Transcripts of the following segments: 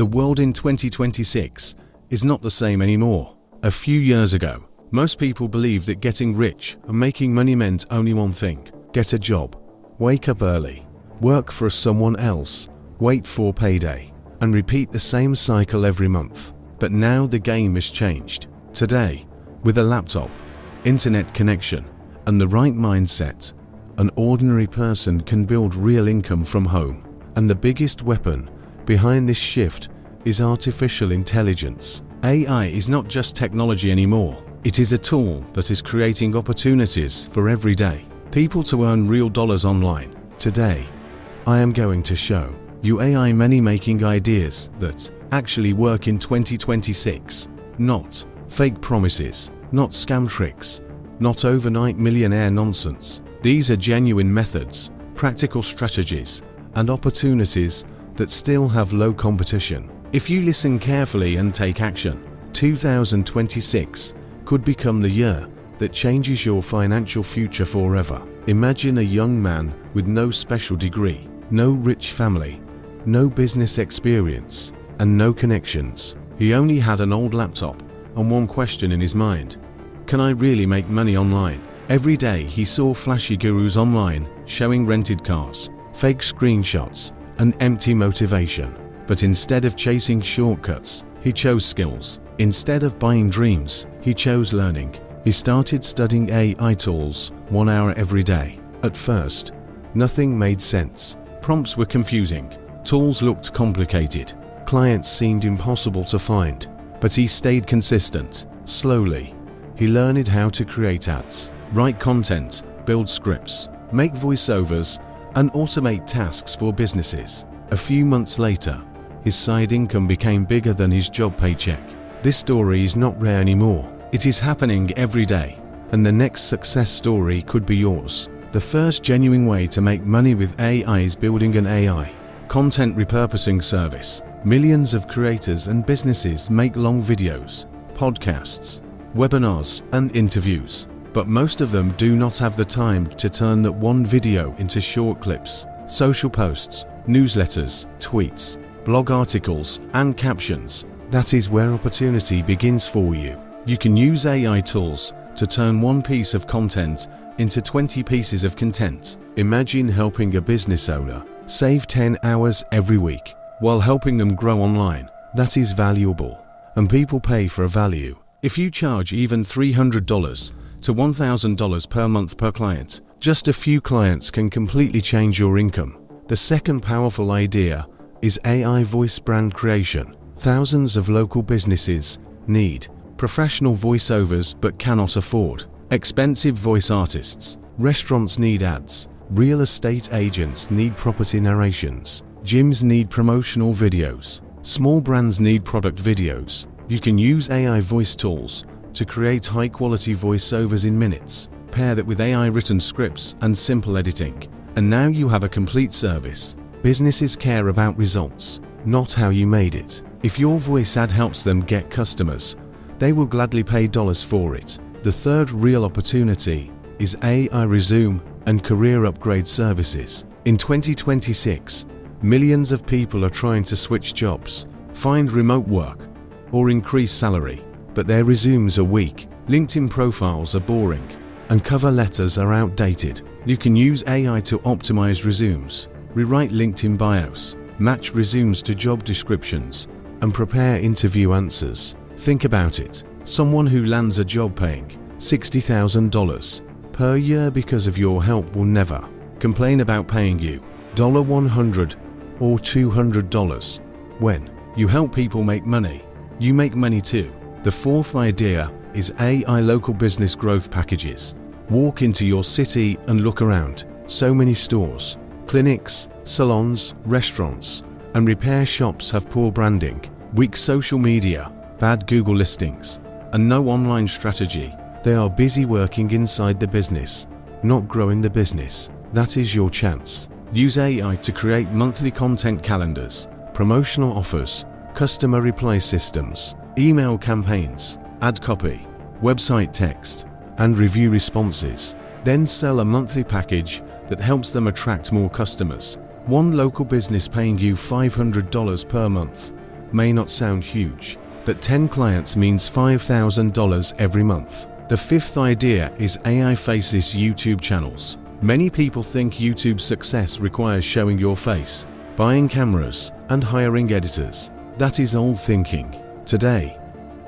The world in 2026 is not the same anymore. A few years ago, most people believed that getting rich and making money meant only one thing: get a job, wake up early, work for someone else, wait for payday, and repeat the same cycle every month. But now the game has changed. Today, with a laptop, internet connection, and the right mindset, an ordinary person can build real income from home. And the biggest weapon behind this shift is artificial intelligence. AI is not just technology anymore. It is a tool that is creating opportunities for every day people to earn real dollars online. Today, I am going to show you AI money-making ideas that actually work in 2026. Not fake promises, not scam tricks, not overnight millionaire nonsense. These are genuine methods, practical strategies, and opportunities that still have low competition. If you listen carefully and take action, 2026 could become the year that changes your financial future forever. Imagine a young man with no special degree, no rich family, no business experience, and no connections. He only had an old laptop and one question in his mind: can I really make money online? Every day he saw flashy gurus online showing rented cars, fake screenshots, and empty motivation. But instead of chasing shortcuts, he chose skills. Instead of buying dreams, he chose learning. He started studying AI tools 1 hour every day. At first, nothing made sense. Prompts were confusing. Tools looked complicated. Clients seemed impossible to find. But he stayed consistent. Slowly, he learned how to create ads, write content, build scripts, make voiceovers, and automate tasks for businesses. A few months later, his side income became bigger than his job paycheck. This story is not rare anymore. It is happening every day, and the next success story could be yours. The first genuine way to make money with AI is building an AI content repurposing service. Millions of creators and businesses make long videos, podcasts, webinars, and interviews. But most of them do not have the time to turn that one video into short clips, social posts, newsletters, tweets, blog articles, and captions. That is where opportunity begins for you. You can use AI tools to turn one piece of content into 20 pieces of content. Imagine helping a business owner save 10 hours every week while helping them grow online. That is valuable, and people pay for a value. If you charge even $300 to $1,000 per month per client, just a few clients can completely change your income. The second powerful idea is AI voice brand creation. Thousands of local businesses need professional voiceovers but cannot afford expensive voice artists. Restaurants need ads. Real estate agents need property narrations. Gyms need promotional videos. Small brands need product videos. You can use AI voice tools to create high-quality voiceovers in minutes. Pair that with AI-written scripts and simple editing, and now you have a complete service. Businesses care about results, not how you made it. If your voice ad helps them get customers, they will gladly pay dollars for it. The third real opportunity is AI resume and career upgrade services. In 2026, millions of people are trying to switch jobs, find remote work, or increase salary, but their resumes are weak, LinkedIn profiles are boring, and cover letters are outdated. You can use AI to optimize resumes, rewrite LinkedIn bios, match resumes to job descriptions, and prepare interview answers. Think about it. Someone who lands a job paying $60,000 per year because of your help will never complain about paying you $100 or $200. When you help people make money, you make money too. The fourth idea is AI local business growth packages. Walk into your city and look around. So many stores, clinics, salons, restaurants, and repair shops have poor branding, weak social media, bad Google listings, and no online strategy. They are busy working inside the business, not growing the business. That is your chance. Use AI to create monthly content calendars, promotional offers, customer reply systems, email campaigns, ad copy, website text, and review responses. Then sell a monthly package that helps them attract more customers. One local business paying you $500 per month may not sound huge, but 10 clients means $5,000 every month. The fifth idea is AI faceless YouTube channels. Many people think YouTube success requires showing your face, buying cameras, and hiring editors. That is old thinking. Today,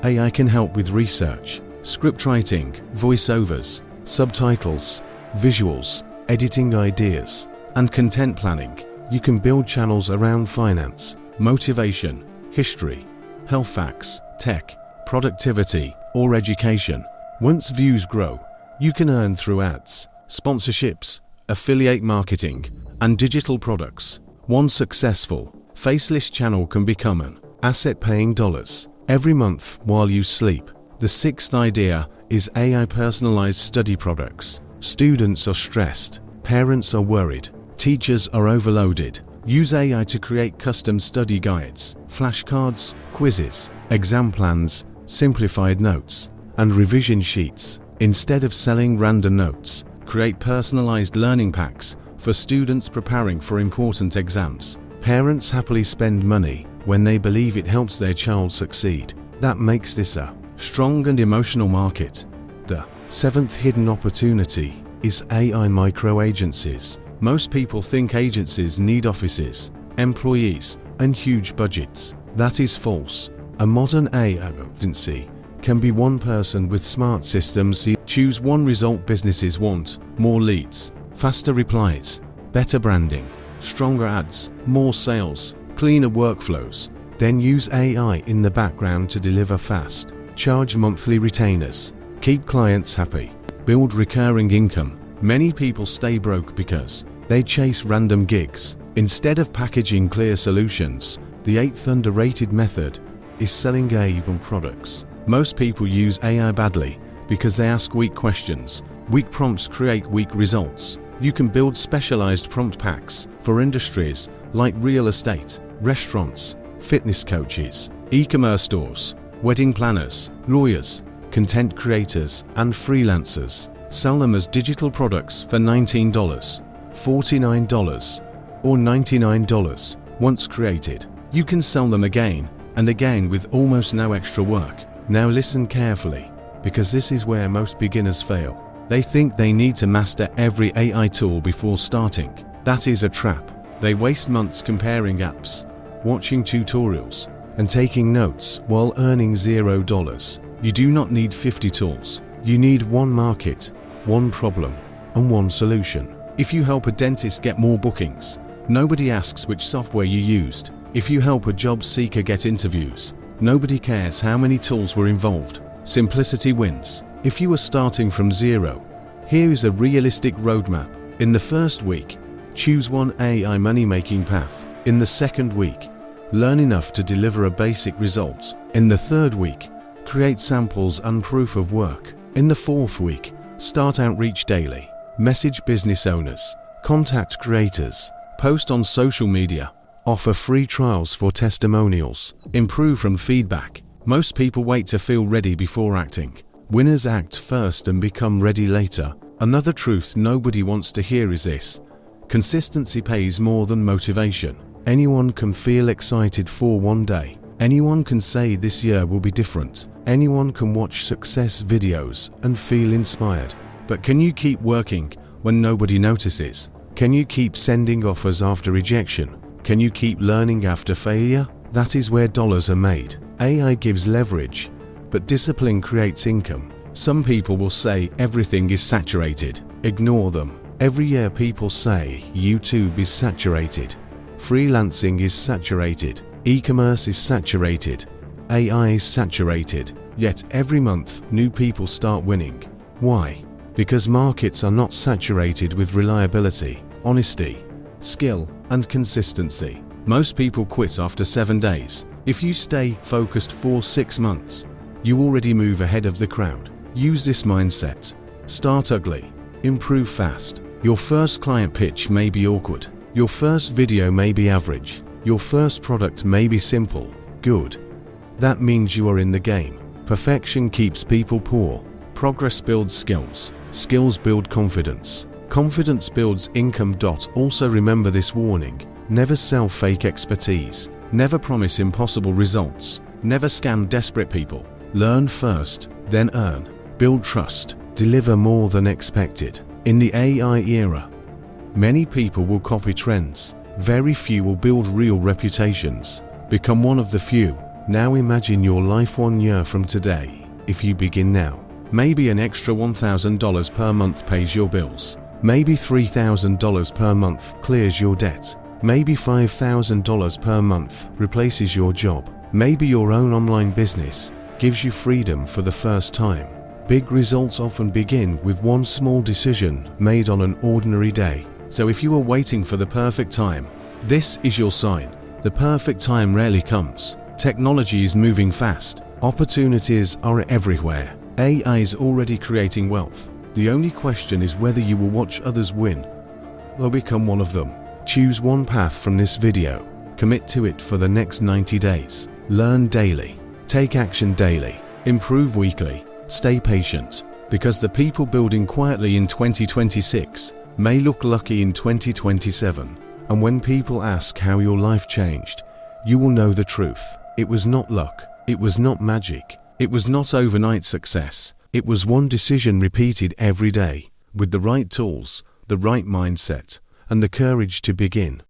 AI can help with research, script writing, voiceovers, subtitles, visuals, editing ideas, and content planning. You can build channels around finance, motivation, history, health facts, tech, productivity, or education. Once views grow, you can earn through ads, sponsorships, affiliate marketing, and digital products. One successful, faceless channel can become an asset paying dollars every month while you sleep. The sixth idea is AI personalized study products. Students are stressed, parents are worried, teachers are overloaded. Use AI to create custom study guides, flashcards, quizzes, exam plans, simplified notes, and revision sheets. Instead of selling random notes, create personalized learning packs for students preparing for important exams. Parents happily spend money when they believe it helps their child succeed. That makes this a strong and emotional market. The seventh hidden opportunity is AI micro-agencies. Most people think agencies need offices, employees, and huge budgets. That is false. A modern AI agency can be one person with smart systems. Choose one result businesses want: more leads, faster replies, better branding, stronger ads, more sales, cleaner workflows. Then use AI in the background to deliver fast. Charge monthly retainers. Keep clients happy. Build recurring income. Many people stay broke because they chase random gigs. Instead of packaging clear solutions, the eighth underrated method is selling AI products. Most people use AI badly because they ask weak questions. Weak prompts create weak results. You can build specialized prompt packs for industries like real estate, restaurants, fitness coaches, e-commerce stores, wedding planners, lawyers, content creators, and freelancers. Sell them as digital products for $19, $49, or $99. Once created, you can sell them again and again with almost no extra work. Now listen carefully, because this is where most beginners fail. They think they need to master every AI tool before starting. That is a trap. They waste months comparing apps, watching tutorials, and taking notes while earning $0. You do not need 50 tools. You need one market, one problem, and one solution. If you help a dentist get more bookings, nobody asks which software you used. If you help a job seeker get interviews, nobody cares how many tools were involved. Simplicity wins. If you are starting from zero, here is a realistic roadmap. In the first week, choose one AI money-making path. In the second week, learn enough to deliver a basic result. In the third week, create samples and proof of work. In the fourth week, start outreach daily. Message business owners, contact creators, post on social media, offer free trials for testimonials, improve from feedback. Most people wait to feel ready before acting. Winners act first and become ready later. Another truth nobody wants to hear is this: consistency pays more than motivation. Anyone can feel excited for one day. Anyone can say this year will be different. Anyone can watch success videos and feel inspired. But can you keep working when nobody notices? Can you keep sending offers after rejection? Can you keep learning after failure? That is where dollars are made. AI gives leverage, but discipline creates income. Some people will say everything is saturated. Ignore them. Every year people say YouTube is saturated, freelancing is saturated, e-commerce is saturated, AI is saturated. Yet every month new people start winning. Why? Because markets are not saturated with reliability, honesty, skill, and consistency. Most people quit after 7 days. If you stay focused for 6 months, you already move ahead of the crowd. Use this mindset. Start ugly, improve fast. Your first client pitch may be awkward. Your first video may be average. Your first product may be simple, good. That means you are in the game. Perfection keeps people poor. Progress builds skills. Skills build confidence. Confidence builds income. Also remember this warning: never sell fake expertise. Never promise impossible results. Never scam desperate people. Learn first, then earn. Build trust. Deliver more than expected. In the AI era, many people will copy trends. Very few will build real reputations. Become one of the few. Now imagine your life 1 year from today. If you begin now, maybe an extra $1,000 per month pays your bills. Maybe $3,000 per month clears your debt. Maybe $5,000 per month replaces your job. Maybe your own online business gives you freedom for the first time. Big results often begin with one small decision made on an ordinary day. So if you are waiting for the perfect time, this is your sign. The perfect time rarely comes. Technology is moving fast. Opportunities are everywhere. AI is already creating wealth. The only question is whether you will watch others win or become one of them. Choose one path from this video. Commit to it for the next 90 days. Learn daily. Take action daily. Improve weekly. Stay patient, because the people building quietly in 2026 may look lucky in 2027. And when people ask how your life changed, you will know the truth. It was not luck. It was not magic. It was not overnight success. It was one decision repeated every day, with the right tools, the right mindset, and the courage to begin.